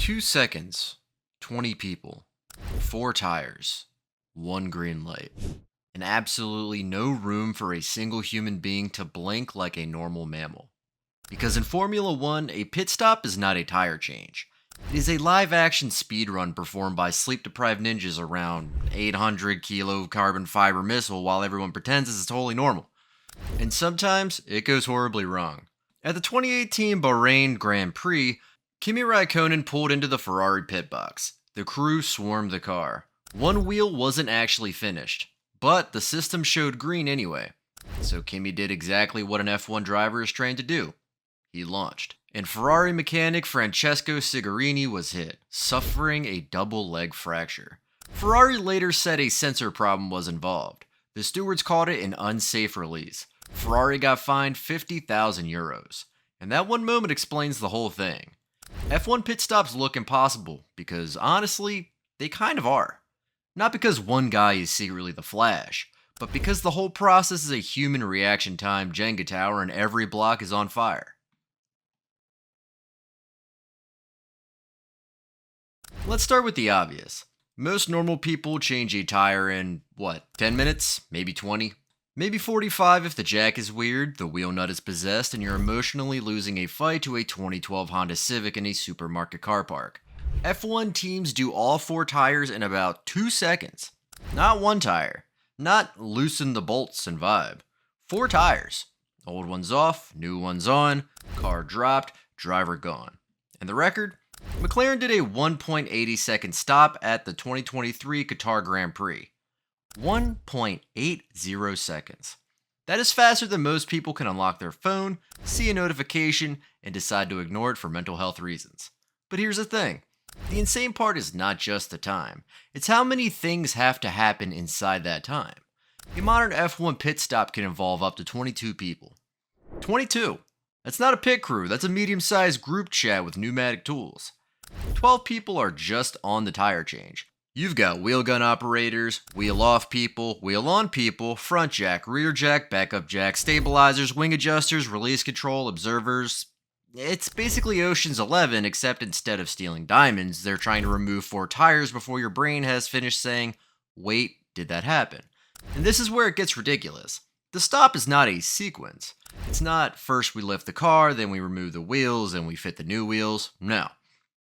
2 seconds, 20 people, 4 tires, one green light, and absolutely no room for a single human being to blink like a normal mammal. Because in Formula One, a pit stop is not a tire change. It is a live action speed run performed by sleep deprived ninjas around 800 kilo carbon fiber missile while everyone pretends this is totally normal. And sometimes it goes horribly wrong. At the 2018 Bahrain Grand Prix, Kimi Raikkonen pulled into the Ferrari pit box. The crew swarmed the car. One wheel wasn't actually finished, but the system showed green anyway. So Kimi did exactly what an F1 driver is trained to do. He launched. And Ferrari mechanic Francesco Cigarini was hit, suffering a double leg fracture. Ferrari later said a sensor problem was involved. The stewards called it an unsafe release. Ferrari got fined €50,000. And that one moment explains the whole thing. F1 pit stops look impossible because, honestly, they kind of are. Not because one guy is secretly the Flash, but because the whole process is a human reaction time Jenga tower and every block is on fire. Let's start with the obvious. Most normal people change a tire in, 10 minutes? Maybe 20? Maybe 45 if the jack is weird, the wheel nut is possessed, and you're emotionally losing a fight to a 2012 Honda Civic in a supermarket car park. F1 teams do all 4 tires in about 2 seconds. Not one tire. Not loosen the bolts and vibe. 4 tires. Old one's off, new one's on, car dropped, driver gone. And the record? McLaren did a 1.80 second stop at the 2023 Qatar Grand Prix. 1.80 seconds. That is faster than most people can unlock their phone, see a notification, and decide to ignore it for mental health reasons. But here's the thing. The insane part is not just the time. It's how many things have to happen inside that time. A modern F1 pit stop can involve up to 22 people. 22. That's not a pit crew, that's a medium-sized group chat with pneumatic tools. 12 people are just on the tire change. You've got wheel gun operators, wheel off people, wheel on people, front jack, rear jack, backup jack, stabilizers, wing adjusters, release control, observers. It's basically Ocean's 11, except instead of stealing diamonds, they're trying to remove 4 tires before your brain has finished saying, wait, did that happen? And this is where it gets ridiculous. The stop is not a sequence. It's not first we lift the car, then we remove the wheels, and we fit the new wheels. No.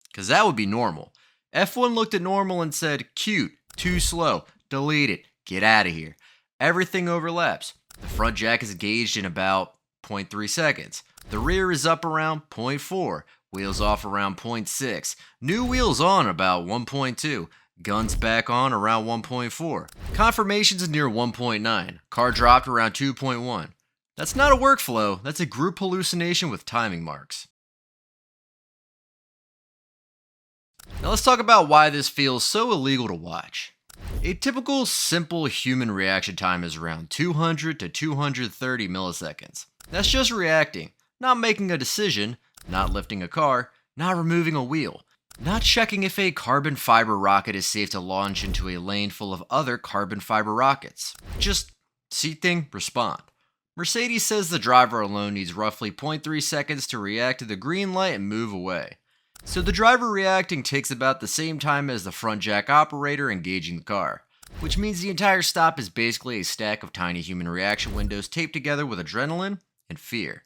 Because that would be normal. F1 looked at normal and said, cute, too slow, delete it, get out of here. Everything overlaps. The front jack is engaged in about 0.3 seconds. The rear is up around 0.4. Wheels off around 0.6. New wheels on about 1.2. Guns back on around 1.4. Confirmations near 1.9. Car dropped around 2.1. That's not a workflow, that's a group hallucination with timing marks. Now let's talk about why this feels so illegal to watch. A typical simple human reaction time is around 200 to 230 milliseconds. That's just reacting, not making a decision, not lifting a car, not removing a wheel, not checking if a carbon fiber rocket is safe to launch into a lane full of other carbon fiber rockets. Just see thing, respond. Mercedes says the driver alone needs roughly 0.3 seconds to react to the green light and move away. So the driver reacting takes about the same time as the front jack operator engaging the car, which means the entire stop is basically a stack of tiny human reaction windows taped together with adrenaline and fear.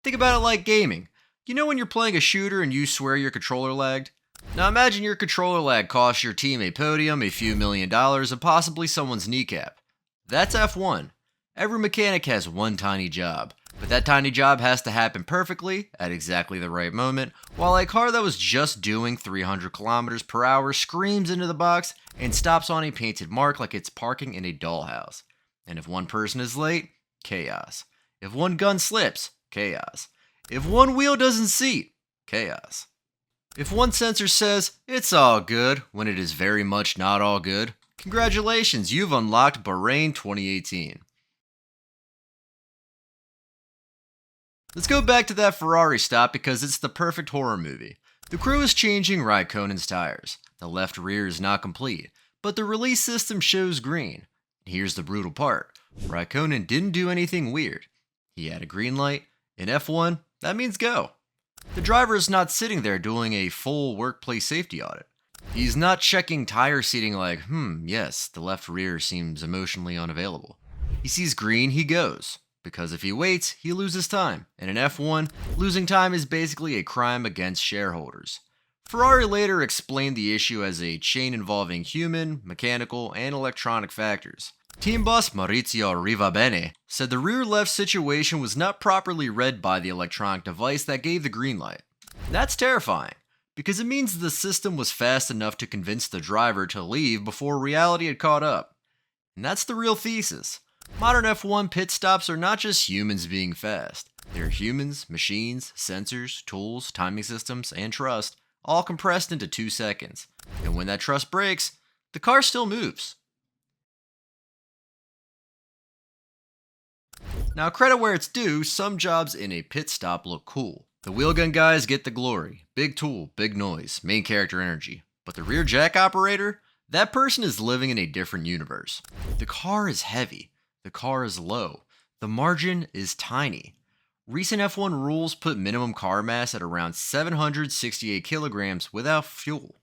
Think about it like gaming. You know when you're playing a shooter and you swear your controller lagged? Now imagine your controller lag costs your team a podium, a few $1,000,000, and possibly someone's kneecap. That's F1. Every mechanic has one tiny job, but that tiny job has to happen perfectly at exactly the right moment, while a car that was just doing 300 kilometers per hour screams into the box and stops on a painted mark like it's parking in a dollhouse. And if one person is late, chaos. If one gun slips, chaos. If one wheel doesn't seat, chaos. If one sensor says, it's all good, when it is very much not all good, congratulations, you've unlocked Bahrain 2018. Let's go back to that Ferrari stop because it's the perfect horror movie. The crew is changing Raikkonen's tires. The left rear is not complete, but the release system shows green. Here's the brutal part. Raikkonen didn't do anything weird. He had a green light. In F1, that means go. The driver is not sitting there doing a full workplace safety audit. He's not checking tire seating like, yes, the left rear seems emotionally unavailable. He sees green, he goes. Because if he waits, he loses time. And in F1, losing time is basically a crime against shareholders. Ferrari later explained the issue as a chain involving human, mechanical, and electronic factors. Team boss Maurizio Rivabene said the rear left situation was not properly read by the electronic device that gave the green light. That's terrifying, because it means the system was fast enough to convince the driver to leave before reality had caught up. And that's the real thesis. Modern F1 pit stops are not just humans being fast. They're humans, machines, sensors, tools, timing systems, and trust, all compressed into 2 seconds. And when that trust breaks, the car still moves. Now, credit where it's due, some jobs in a pit stop look cool. The wheel gun guys get the glory. Big tool, big noise, main character energy. But the rear jack operator? That person is living in a different universe. The car is heavy. The car is low. The margin is tiny. Recent F1 rules put minimum car mass at around 768 kilograms without fuel.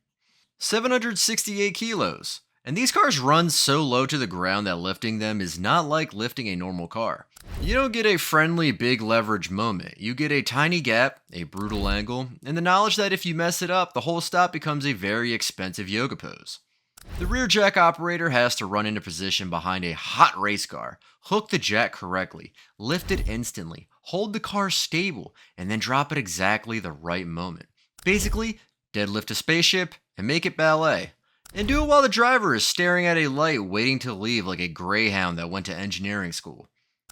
768 kilos. And these cars run so low to the ground that lifting them is not like lifting a normal car. You don't get a friendly big leverage moment. You get a tiny gap, a brutal angle, and the knowledge that if you mess it up, the whole stop becomes a very expensive yoga pose. The rear jack operator has to run into position behind a hot race car, hook the jack correctly, lift it instantly, hold the car stable, and then drop it exactly the right moment. Basically, deadlift a spaceship and make it ballet. And do it while the driver is staring at a light waiting to leave like a greyhound that went to engineering school.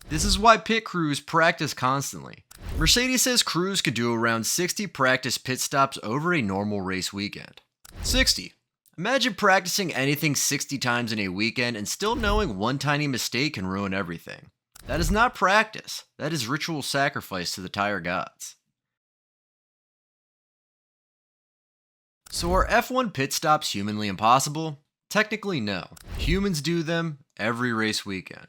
This is why pit crews practice constantly. Mercedes says crews could do around 60 practice pit stops over a normal race weekend. 60. Imagine practicing anything 60 times in a weekend and still knowing one tiny mistake can ruin everything. That is not practice. That is ritual sacrifice to the tire gods. So are F1 pit stops humanly impossible? Technically no. Humans do them every race weekend.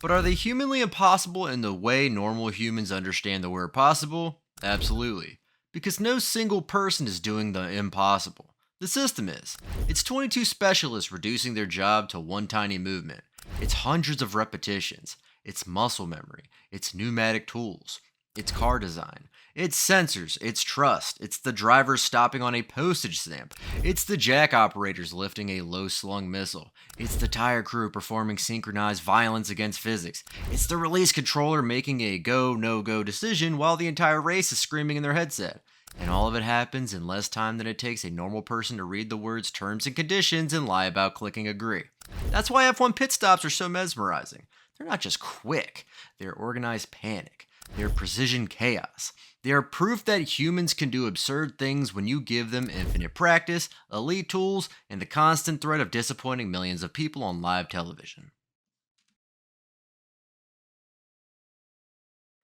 But are they humanly impossible in the way normal humans understand the word possible? Absolutely. Because no single person is doing the impossible. The system is. It's 22 specialists reducing their job to one tiny movement. It's hundreds of repetitions. It's muscle memory. It's pneumatic tools. It's car design. It's sensors. It's trust. It's the driver stopping on a postage stamp. It's the jack operators lifting a low-slung missile. It's the tire crew performing synchronized violence against physics. It's the release controller making a go, no-go decision while the entire race is screaming in their headset. And all of it happens in less time than it takes a normal person to read the words terms and conditions and lie about clicking agree. That's why F1 pit stops are so mesmerizing. They're not just quick. They're organized panic. They're precision chaos. They are proof that humans can do absurd things when you give them infinite practice, elite tools, and the constant threat of disappointing millions of people on live television.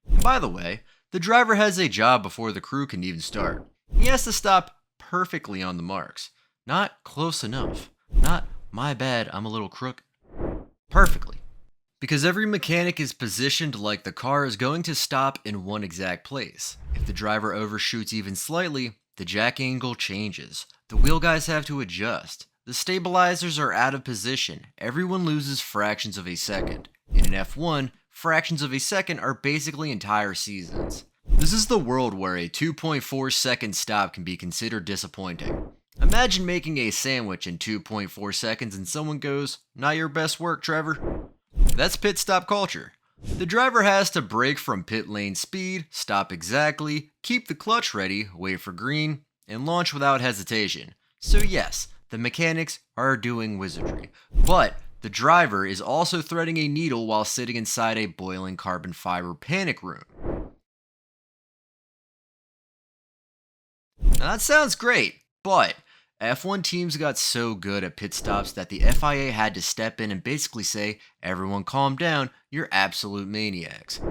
And by the way, the driver has a job before the crew can even start. He has to stop perfectly on the marks. Not close enough. Not, my bad, I'm a little crooked. Perfectly. Because every mechanic is positioned like the car is going to stop in one exact place. If the driver overshoots even slightly, the jack angle changes. The wheel guys have to adjust. The stabilizers are out of position. Everyone loses fractions of a second. In an F1, fractions of a second are basically entire seasons. This is the world where a 2.4 second stop can be considered disappointing. Imagine making a sandwich in 2.4 seconds and someone goes, "Not your best work, Trevor." That's pit stop culture. The driver has to brake from pit lane speed, stop exactly, keep the clutch ready, wait for green, and launch without hesitation. So yes, the mechanics are doing wizardry, but the driver is also threading a needle while sitting inside a boiling carbon fiber panic room. Now that sounds great, but F1 teams got so good at pit stops that the FIA had to step in and basically say, "Everyone calm down, you're absolute maniacs."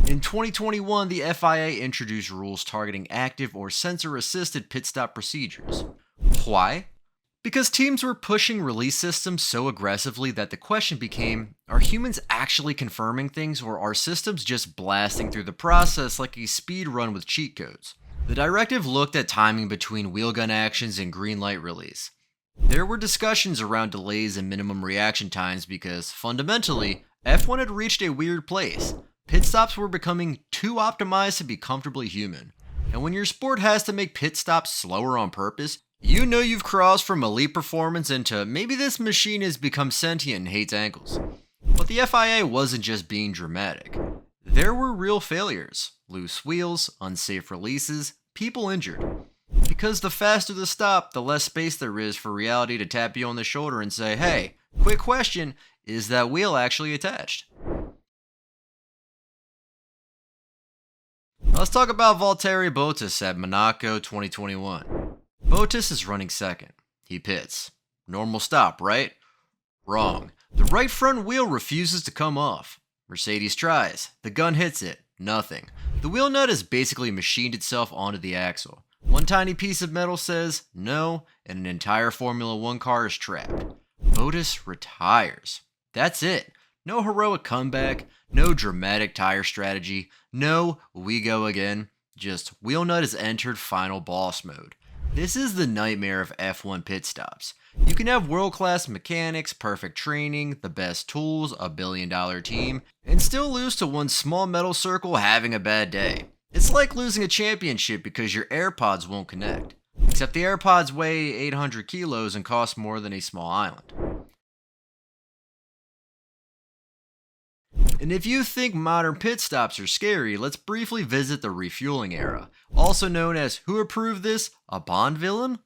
In 2021, the FIA introduced rules targeting active or sensor-assisted pit stop procedures. Why? Because teams were pushing release systems so aggressively that the question became, are humans actually confirming things or are systems just blasting through the process like a speed run with cheat codes? The directive looked at timing between wheel gun actions and green light release. There were discussions around delays and minimum reaction times because, fundamentally, F1 had reached a weird place. Pit stops were becoming too optimized to be comfortably human. And when your sport has to make pit stops slower on purpose, you know you've crossed from elite performance into maybe this machine has become sentient and hates ankles. But the FIA wasn't just being dramatic. There were real failures: loose wheels, unsafe releases, people injured. Because the faster the stop, the less space there is for reality to tap you on the shoulder and say, hey, quick question, is that wheel actually attached? Let's talk about Valtteri Bottas at Monaco 2021. Bottas is running second. He pits. Normal stop, right? Wrong. The right front wheel refuses to come off. Mercedes tries. The gun hits it. Nothing. The wheel nut has basically machined itself onto the axle. One tiny piece of metal says no, and an entire Formula 1 car is trapped. Bottas retires. That's it. No heroic comeback, no dramatic tire strategy, no we go again. Just wheel nut has entered final boss mode. This is the nightmare of F1 pit stops. You can have world-class mechanics, perfect training, the best tools, a billion-dollar team, and still lose to one small metal circle having a bad day. It's like losing a championship because your AirPods won't connect. Except the AirPods weigh 800 kilos and cost more than a small island. And if you think modern pit stops are scary, let's briefly visit the refueling era, also known as, who approved this, a Bond villain?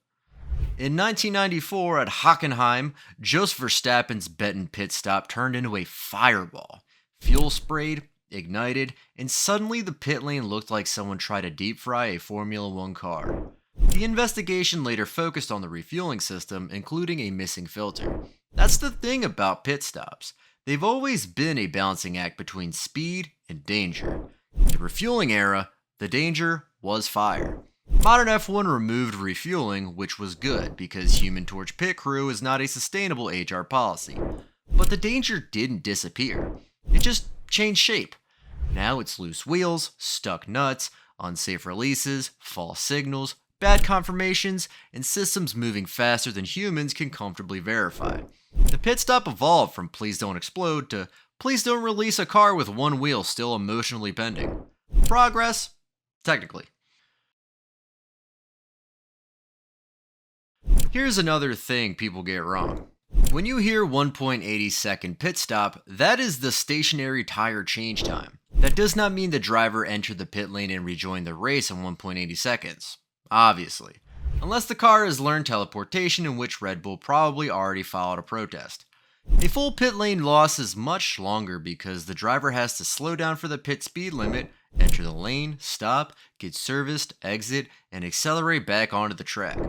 In 1994 at Hockenheim, Jos Verstappen's Benton pit stop turned into a fireball. Fuel sprayed, ignited, and suddenly the pit lane looked like someone tried to deep fry a Formula 1 car. The investigation later focused on the refueling system, including a missing filter. That's the thing about pit stops. They've always been a balancing act between speed and danger. In the refueling era, the danger was fire. Modern F1 removed refueling, which was good because Human Torch pit crew is not a sustainable HR policy. But the danger didn't disappear. It just changed shape. Now it's loose wheels, stuck nuts, unsafe releases, false signals, bad confirmations, and systems moving faster than humans can comfortably verify. The pit stop evolved from please don't explode to please don't release a car with one wheel still emotionally pending. Progress? Technically. Here's another thing people get wrong. When you hear 1.80 second pit stop, that is the stationary tire change time. That does not mean the driver entered the pit lane and rejoined the race in 1.80 seconds. Obviously. Unless the car has learned teleportation, in which Red Bull probably already filed a protest. A full pit lane loss is much longer because the driver has to slow down for the pit speed limit, enter the lane, stop, get serviced, exit, and accelerate back onto the track.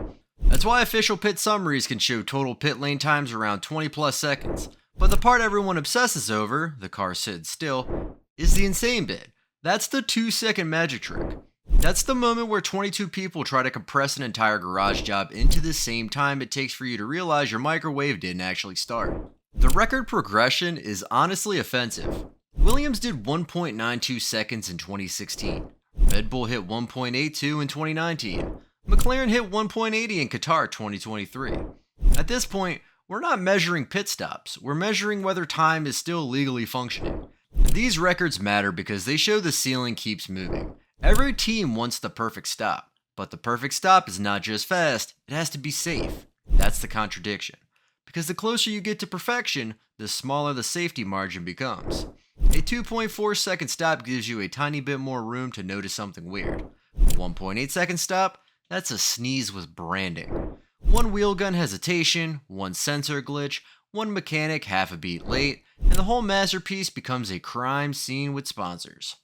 That's why official pit summaries can show total pit lane times around 20 plus seconds. But the part everyone obsesses over, the car sitting still, is the insane bit. That's the 2-second magic trick. That's the moment where 22 people try to compress an entire garage job into the same time it takes for you to realize your microwave didn't actually start. The record progression is honestly offensive. Williams did 1.92 seconds in 2016. Red Bull hit 1.82 in 2019. McLaren hit 1.80 in Qatar 2023. At this point, we're not measuring pit stops, we're measuring whether time is still legally functioning. And these records matter because they show the ceiling keeps moving. Every team wants the perfect stop, but the perfect stop is not just fast, it has to be safe. That's the contradiction. Because the closer you get to perfection, the smaller the safety margin becomes. A 2.4 second stop gives you a tiny bit more room to notice something weird. A 1.8 second stop? That's a sneeze with branding. One wheel gun hesitation, one sensor glitch, one mechanic half a beat late, and the whole masterpiece becomes a crime scene with sponsors.